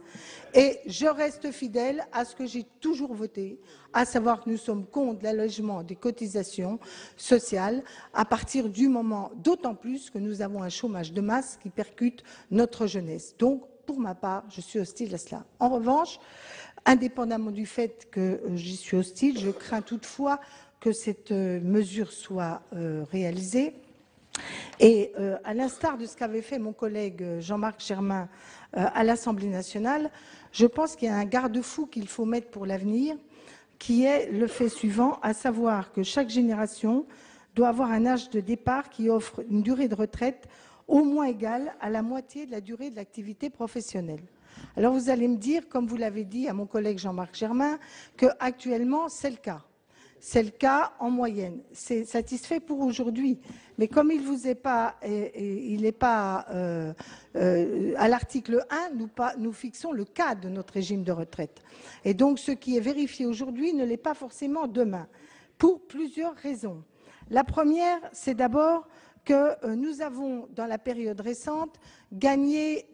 Et je reste fidèle à ce que j'ai toujours voté, à savoir que nous sommes contre l'allègement des cotisations sociales à partir du moment, d'autant plus que nous avons un chômage de masse qui percute notre jeunesse. Donc, pour ma part, je suis hostile à cela. En revanche, indépendamment du fait que j'y suis hostile, je crains toutefois que cette mesure soit réalisée. Et à l'instar de ce qu'avait fait mon collègue Jean-Marc Germain à l'Assemblée nationale, je pense qu'il y a un garde-fou qu'il faut mettre pour l'avenir, qui est le fait suivant, à savoir que chaque génération doit avoir un âge de départ qui offre une durée de retraite au moins égale à la moitié de la durée de l'activité professionnelle. Alors vous allez me dire, comme vous l'avez dit à mon collègue Jean-Marc Germain, qu'actuellement c'est le cas. C'est le cas en moyenne. C'est satisfait pour aujourd'hui. Mais comme il n'est pas à l'article 1, nous fixons le cadre de notre régime de retraite. Et donc, ce qui est vérifié aujourd'hui ne l'est pas forcément demain, pour plusieurs raisons. La première, c'est d'abord que nous avons, dans la période récente, gagné,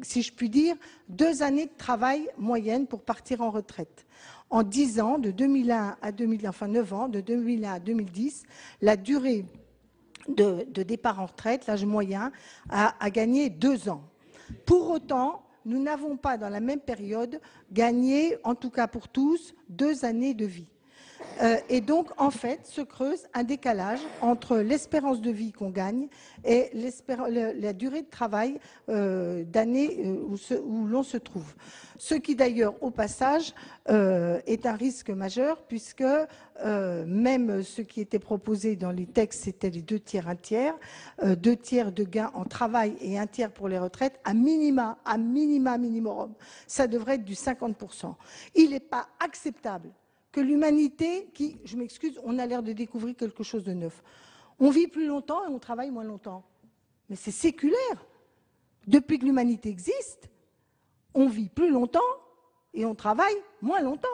si je puis dire, 2 années de travail moyenne pour partir en retraite. En 10 ans, de 2001 à 2000, enfin 9 ans, de 2001 à 2010, la durée de départ en retraite, l'âge moyen, a gagné 2 ans. Pour autant, nous n'avons pas, dans la même période, gagné, en tout cas pour tous, 2 années de vie. Et donc, en fait, se creuse un décalage entre l'espérance de vie qu'on gagne et la durée de travail d'année où l'on se trouve. Ce qui, d'ailleurs, au passage, est un risque majeur, puisque même ce qui était proposé dans les textes, c'était les 2 tiers, 1 tiers, 2 tiers de gains en travail et 1 tiers pour les retraites, à minimum, ça devrait être du 50%. Il n'est pas acceptable que l'humanité, qui, je m'excuse, on a l'air de découvrir quelque chose de neuf. On vit plus longtemps et on travaille moins longtemps. Mais c'est séculaire. Depuis que l'humanité existe, on vit plus longtemps et on travaille moins longtemps.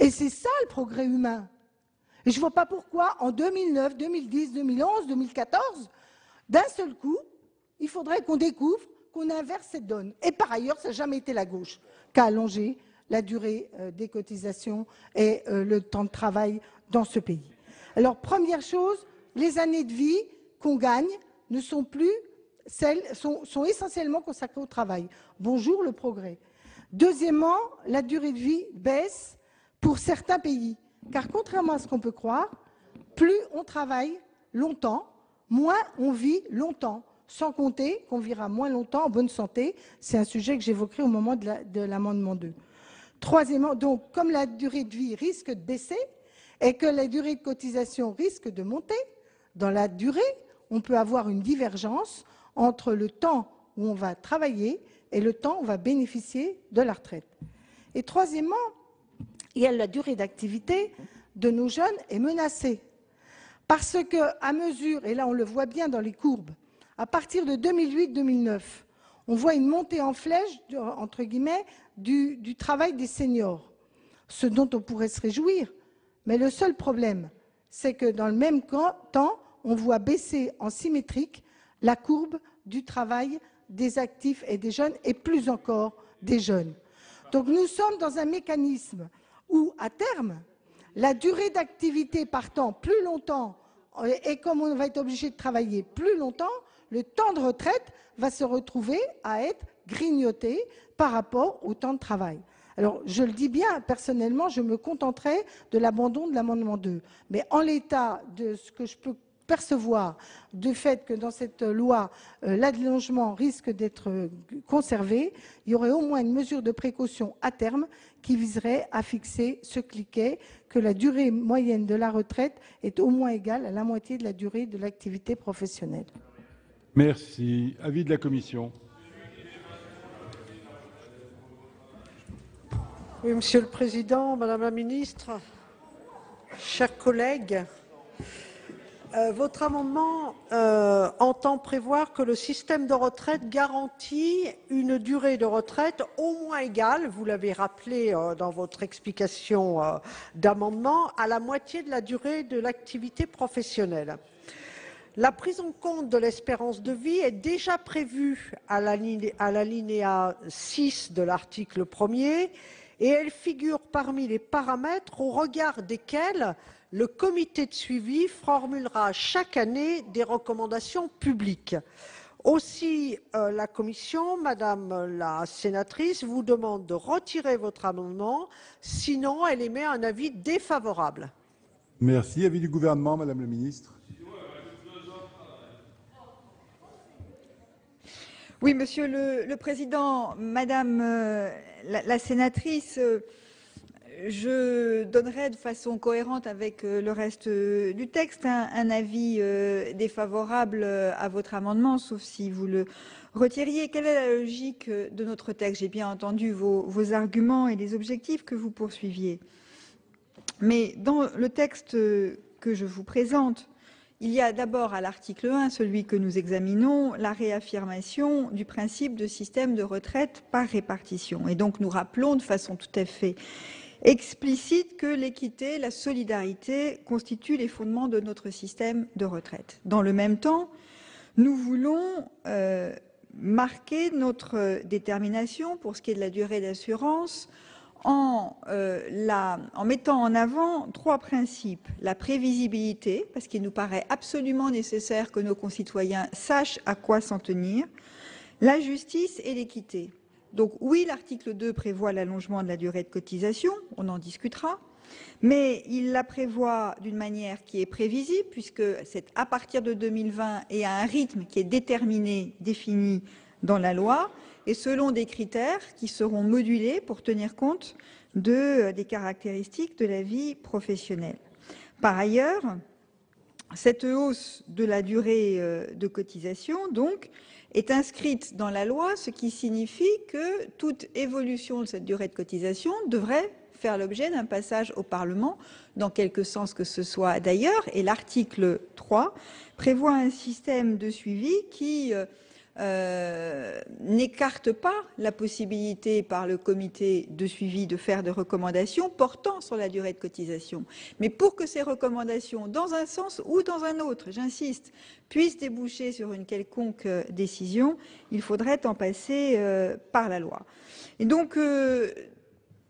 Et c'est ça le progrès humain. Et je ne vois pas pourquoi, en 2009, 2010, 2011, 2014, d'un seul coup, il faudrait qu'on découvre qu'on inverse cette donne. Et par ailleurs, ça n'a jamais été la gauche qui a allongé la durée des cotisations et le temps de travail dans ce pays. Alors, première chose, les années de vie qu'on gagne ne sont plus celles, sont essentiellement consacrées au travail. Bonjour le progrès. Deuxièmement, la durée de vie baisse pour certains pays, car contrairement à ce qu'on peut croire, plus on travaille longtemps, moins on vit longtemps, sans compter qu'on vivra moins longtemps en bonne santé. C'est un sujet que j'évoquerai au moment de l'amendement 2. Troisièmement, donc, comme la durée de vie risque de baisser et que la durée de cotisation risque de monter, dans la durée, on peut avoir une divergence entre le temps où on va travailler et le temps où on va bénéficier de la retraite. Et troisièmement, il y a la durée d'activité de nos jeunes est menacée. Parce qu'à mesure, et là on le voit bien dans les courbes, à partir de 2008-2009, on voit une montée en flèche, entre guillemets, du travail des seniors, ce dont on pourrait se réjouir. Mais le seul problème, c'est que dans le même temps, on voit baisser en symétrique la courbe du travail des actifs et des jeunes, et plus encore des jeunes. Donc nous sommes dans un mécanisme où, à terme, la durée d'activité partant plus longtemps, et comme on va être obligé de travailler plus longtemps, le temps de retraite va se retrouver à être grignoté par rapport au temps de travail. Alors, je le dis bien, personnellement, je me contenterai de l'abandon de l'amendement 2. Mais en l'état de ce que je peux percevoir du fait que dans cette loi, l'allongement risque d'être conservé, il y aurait au moins une mesure de précaution à terme qui viserait à fixer ce cliquet, que la durée moyenne de la retraite est au moins égale à la moitié de la durée de l'activité professionnelle. Merci. Avis de la commission. Oui, Monsieur le Président, Madame la Ministre, chers collègues, votre amendement entend prévoir que le système de retraite garantit une durée de retraite au moins égale, vous l'avez rappelé dans votre explication d'amendement, à la moitié de la durée de l'activité professionnelle. La prise en compte de l'espérance de vie est déjà prévue à l'alinéa 6 de l'article 1er et elle figure parmi les paramètres au regard desquels le comité de suivi formulera chaque année des recommandations publiques. Aussi, la Commission, Madame la sénatrice, vous demande de retirer votre amendement, sinon elle émet un avis défavorable. Merci. Avis du gouvernement, Madame la Ministre. Oui, Monsieur le Président, Madame la sénatrice, je donnerai de façon cohérente avec le reste du texte un avis défavorable à votre amendement, sauf si vous le retiriez. Quelle est la logique de notre texte? J'ai bien entendu vos arguments et les objectifs que vous poursuiviez. Mais dans le texte que je vous présente, il y a d'abord à l'article 1, celui que nous examinons, la réaffirmation du principe de système de retraite par répartition. Et donc nous rappelons de façon tout à fait explicite que l'équité, la solidarité constituent les fondements de notre système de retraite. Dans le même temps, nous voulons marquer notre détermination pour ce qui est de la durée d'assurance en mettant en avant trois principes. La prévisibilité, parce qu'il nous paraît absolument nécessaire que nos concitoyens sachent à quoi s'en tenir, la justice et l'équité. Donc oui, l'article 2 prévoit l'allongement de la durée de cotisation, on en discutera, mais il la prévoit d'une manière qui est prévisible, puisque c'est à partir de 2020 et à un rythme qui est déterminé, défini dans la loi, et selon des critères qui seront modulés pour tenir compte des caractéristiques de la vie professionnelle. Par ailleurs, cette hausse de la durée de cotisation, donc, est inscrite dans la loi, ce qui signifie que toute évolution de cette durée de cotisation devrait faire l'objet d'un passage au Parlement, dans quelque sens que ce soit d'ailleurs, et l'article 3 prévoit un système de suivi qui n'écarte pas la possibilité par le comité de suivi de faire des recommandations portant sur la durée de cotisation. Mais pour que ces recommandations, dans un sens ou dans un autre, j'insiste, puissent déboucher sur une quelconque décision, il faudrait en passer par la loi. Et donc,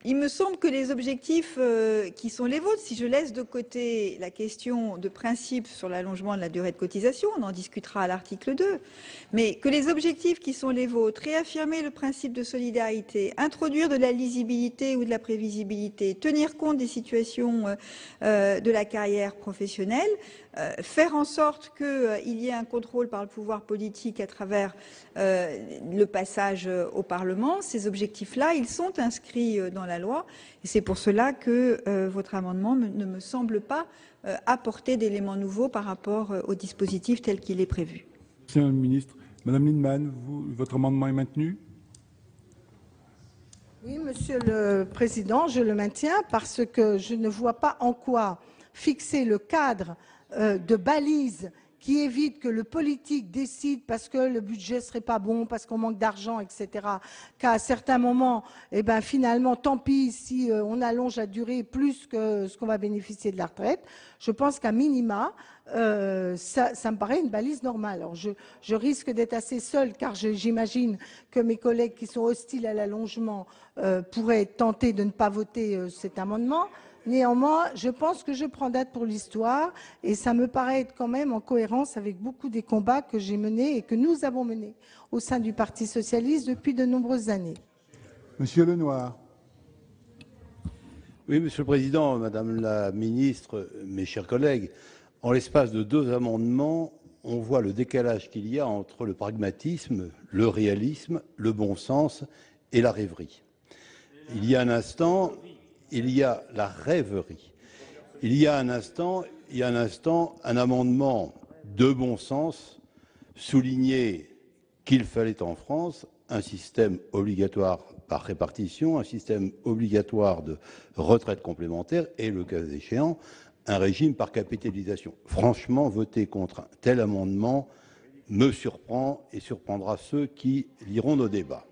Il me semble que les objectifs qui sont les vôtres, si je laisse de côté la question de principe sur l'allongement de la durée de cotisation, on en discutera à l'article 2, mais que les objectifs qui sont les vôtres, réaffirmer le principe de solidarité, introduire de la lisibilité ou de la prévisibilité, tenir compte des situations de la carrière professionnelle, faire en sorte qu'il y ait un contrôle par le pouvoir politique à travers le passage au Parlement, ces objectifs-là, ils sont inscrits dans la loi. Et c'est pour cela que votre amendement ne me semble pas apporter d'éléments nouveaux par rapport au dispositif tel qu'il est prévu. Monsieur le ministre. Madame Lienemann, votre amendement est maintenu? Oui, Monsieur le Président, je le maintiens parce que je ne vois pas en quoi fixer le cadre de balises qui évite que le politique décide parce que le budget serait pas bon, parce qu'on manque d'argent, etc., qu'à certains moments, eh ben, finalement, tant pis si on allonge la durée plus que ce qu'on va bénéficier de la retraite. Je pense qu'à minima, ça me paraît une balise normale. Alors je risque d'être assez seule, car j'imagine que mes collègues qui sont hostiles à l'allongement pourraient être tentés de ne pas voter cet amendement. Néanmoins, je pense que je prends date pour l'histoire et ça me paraît être quand même en cohérence avec beaucoup des combats que j'ai menés et que nous avons menés au sein du Parti socialiste depuis de nombreuses années. Monsieur Lenoir. Oui, Monsieur le Président, Madame la Ministre, mes chers collègues, en l'espace de 2 amendements, on voit le décalage qu'il y a entre le pragmatisme, le réalisme, le bon sens et la rêverie. Il y a un instant, il y a la rêverie. Il y a un instant, un amendement de bon sens soulignait qu'il fallait en France un système obligatoire par répartition, un système obligatoire de retraite complémentaire et, le cas échéant, un régime par capitalisation. Franchement, voter contre un tel amendement me surprend et surprendra ceux qui liront nos débats.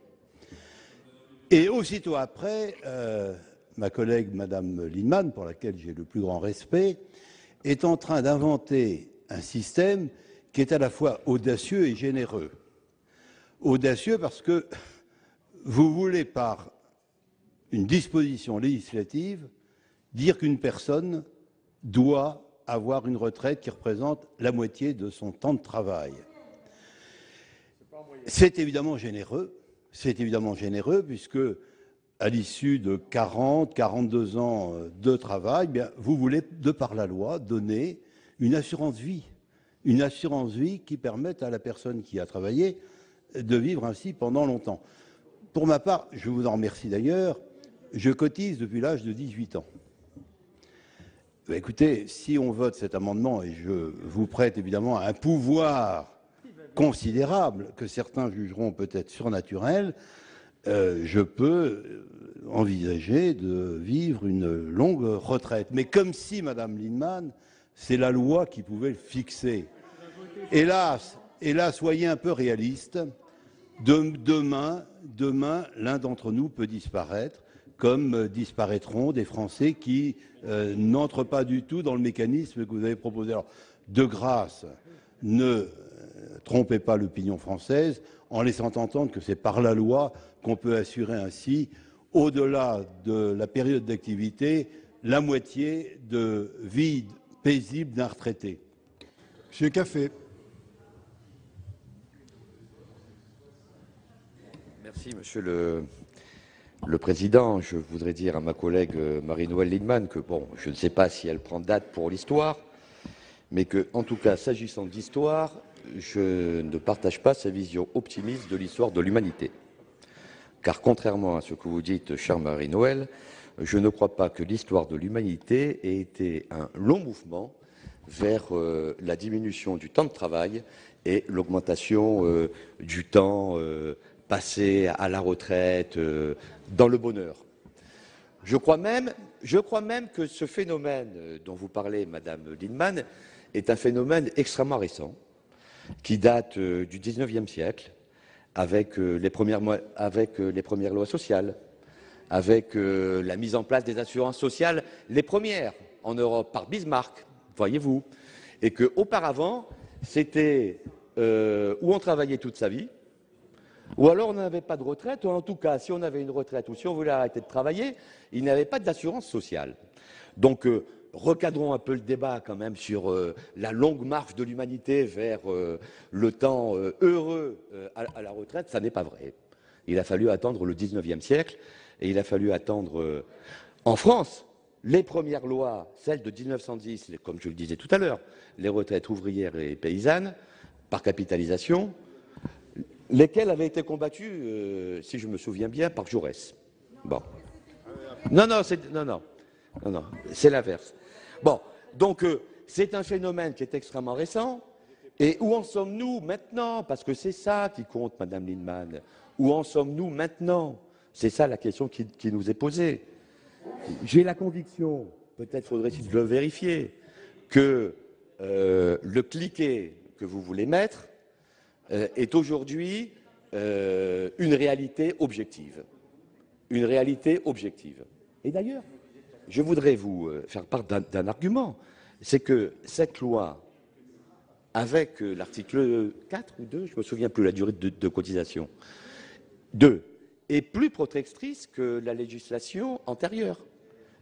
Et aussitôt après, ma collègue Madame Lienemann, pour laquelle j'ai le plus grand respect, est en train d'inventer un système qui est à la fois audacieux et généreux. Audacieux parce que vous voulez, par une disposition législative, dire qu'une personne doit avoir une retraite qui représente la moitié de son temps de travail. C'est évidemment généreux puisque à l'issue de 42 ans de travail, bien, vous voulez, de par la loi, donner une assurance vie qui permette à la personne qui a travaillé de vivre ainsi pendant longtemps. Pour ma part, je vous en remercie d'ailleurs, je cotise depuis l'âge de 18 ans. Écoutez, si on vote cet amendement, et je vous prête évidemment un pouvoir considérable que certains jugeront peut-être surnaturel, je peux envisager de vivre une longue retraite. Mais comme si, Madame Lienemann, c'est la loi qui pouvait le fixer. Hélas, soyez un peu réaliste. Demain, l'un d'entre nous peut disparaître, comme disparaîtront des Français qui n'entrent pas du tout dans le mécanisme que vous avez proposé. Alors, de grâce, ne trompez pas l'opinion française en laissant entendre que c'est par la loi qu'on peut assurer ainsi, au-delà de la période d'activité, la moitié de vie paisible d'un retraité. Monsieur Café. Merci, Monsieur le Président. Je voudrais dire à ma collègue Marie-Noëlle Lienemann que, bon, je ne sais pas si elle prend date pour l'histoire, mais que, en tout cas, s'agissant d'histoire, je ne partage pas sa vision optimiste de l'histoire de l'humanité. Car contrairement à ce que vous dites, chère Marie-Noëlle, je ne crois pas que l'histoire de l'humanité ait été un long mouvement vers la diminution du temps de travail et l'augmentation du temps passé à la retraite dans le bonheur. Je crois même que ce phénomène dont vous parlez, Madame Lienemann, est un phénomène extrêmement récent, qui date du XIXe siècle, avec les premières lois sociales, avec la mise en place des assurances sociales, les premières en Europe par Bismarck, voyez-vous, et qu'auparavant, c'était où on travaillait toute sa vie, Ou alors on n'avait pas de retraite, ou en tout cas, si on avait une retraite ou si on voulait arrêter de travailler, il n'avait pas d'assurance sociale. Donc, recadrons un peu le débat quand même sur la longue marche de l'humanité vers le temps heureux à la retraite. Ça n'est pas vrai. Il a fallu attendre le 19e siècle et il a fallu attendre en France les premières lois, celles de 1910, comme je le disais tout à l'heure, les retraites ouvrières et paysannes par capitalisation, lesquelles avaient été combattues, si je me souviens bien, par Jaurès. Bon. Non, c'est l'inverse. Bon, donc c'est un phénomène qui est extrêmement récent. Et où en sommes-nous maintenant? Parce que c'est ça qui compte, Madame Lienemann. Où en sommes-nous maintenant? C'est ça la question qui nous est posée. J'ai la conviction, peut-être faudrait-il le vérifier, que le cliquet que vous voulez mettre est aujourd'hui une réalité objective. Une réalité objective. Et d'ailleurs, je voudrais vous faire part d'un argument, c'est que cette loi, avec l'article 4 ou 2, je ne me souviens plus la durée de cotisation, 2, est plus protectrice que la législation antérieure,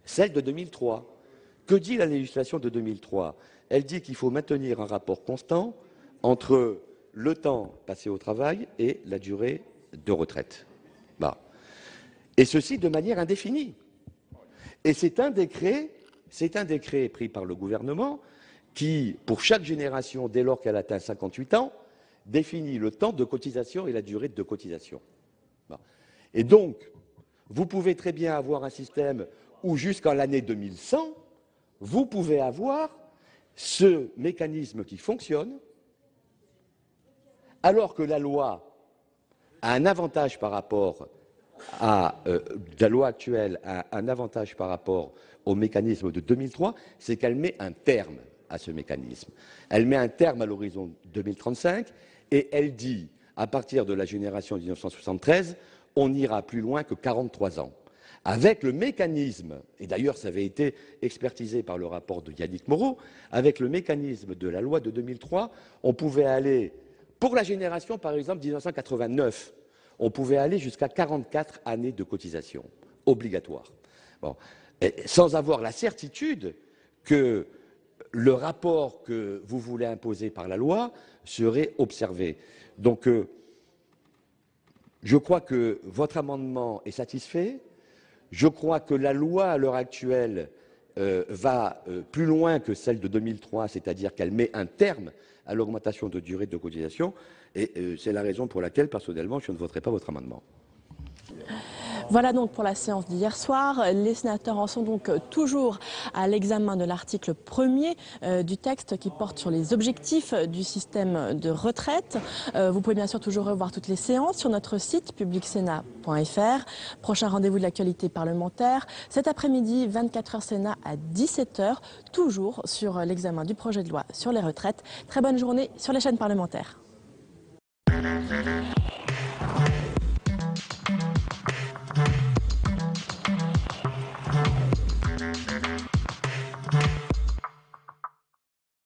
celle de 2003. Que dit la législation de 2003? Elle dit qu'il faut maintenir un rapport constant entre le temps passé au travail et la durée de retraite. Bah. Et ceci de manière indéfinie. Et c'est un décret pris par le gouvernement qui, pour chaque génération, dès lors qu'elle atteint 58 ans, définit le temps de cotisation et la durée de cotisation. Bah. Et donc, vous pouvez très bien avoir un système où jusqu'en l'année 2100, vous pouvez avoir ce mécanisme qui fonctionne, alors que la loi a un avantage par rapport à la loi actuelle, a un avantage par rapport au mécanisme de 2003, c'est qu'elle met un terme à ce mécanisme. Elle met un terme à l'horizon 2035 et elle dit, à partir de la génération 1973, on n'ira plus loin que 43 ans. Avec le mécanisme, et d'ailleurs ça avait été expertisé par le rapport de Yannick Moreau, avec le mécanisme de la loi de 2003, on pouvait aller, pour la génération par exemple 1989, on pouvait aller jusqu'à 44 années de cotisation obligatoire. Bon. Sans avoir la certitude que le rapport que vous voulez imposer par la loi serait observé. Donc, je crois que votre amendement est satisfait. Je crois que la loi, à l'heure actuelle, va plus loin que celle de 2003, c'est-à-dire qu'elle met un terme à l'augmentation de durée de cotisation. Et c'est la raison pour laquelle, personnellement, je ne voterai pas votre amendement. Voilà donc pour la séance d'hier soir. Les sénateurs en sont donc toujours à l'examen de l'article 1er du texte qui porte sur les objectifs du système de retraite. Vous pouvez bien sûr toujours revoir toutes les séances sur notre site publicsénat.fr. Prochain rendez-vous de l'actualité parlementaire cet après-midi, 24h Sénat à 17h, toujours sur l'examen du projet de loi sur les retraites. Très bonne journée sur les chaînes parlementaires.